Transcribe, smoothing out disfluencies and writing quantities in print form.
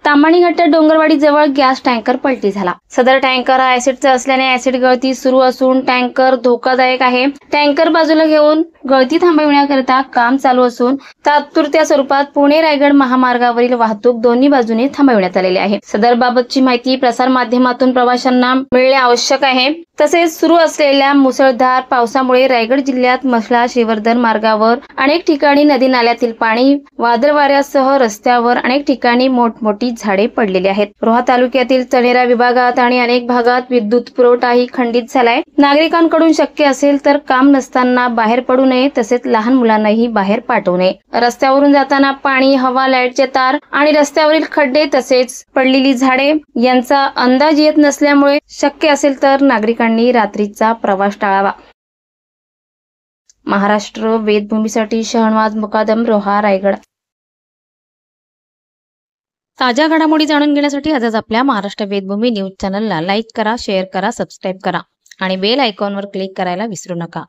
ताम्हाणीघट्ट डोंगरवाडी जवळ gas tanker पलटी झाला। सदर टँकर हा ऍसिडचा असल्याने ऍसिड गळती सुरू असून टँकर धोकादायक आहे। टँकर बाजूला घेऊन गळती थांबविण्याकरिता काम चालू असून तात्पुरत्या स्वरूपात पुणे रायगड महामार्गावरील वाहतूक दोन्ही बाजूने थांबविण्यात आलेली आहे। सदर बाबतची माहिती प्रसार माध्यमातून प्रवाशांना मिळणे आवश्यक आहे। तसेच सुरू असलेल्या मुसळधार पावसामुळे रायगड जिल्ह्यात म्हसळा श्रीवर्धन मार्गावर अनेक ठिकाणी नदी नाल्यातील पाणी, वादळ वाऱ्यासह रस्त्यावर अनेक ठिकाणी मोठमोठी झाडे पडलेली आहेत। रोहा तालुक्यातील चणेरा विभागात आणि अनेक भागात विद्युत पुरवठाही खंडित झालाय। नागरिकांकडून शक्य असेल तर काम नसताना बाहेर पडू नये, तसेच लहान मुलांनाही बाहेर पाठवू नये। रस्त्यावरून जाताना पाणी, हवा, लाईटचे तार आणि रस्त्यावरील खड्डे तसेच पडलेली झाडे यांचा अंदाज येत नसल्यामुळे शक्य असेल तर नागरिकांनी रात्रीचा प्रवास टाळावा। महाराष्ट्र वेदभूमीसाठी शहनवाज मुकादम, रोहा, रायगड। ताज्या घडामोडी जाणून घेण्यासाठी आजच आपल्या महाराष्ट्र वेदभूमी न्यूज चॅनलला लाईक करा, शेअर करा, सबस्क्राईब करा आणि बेल आयकॉनवर क्लिक करायला विसरू नका।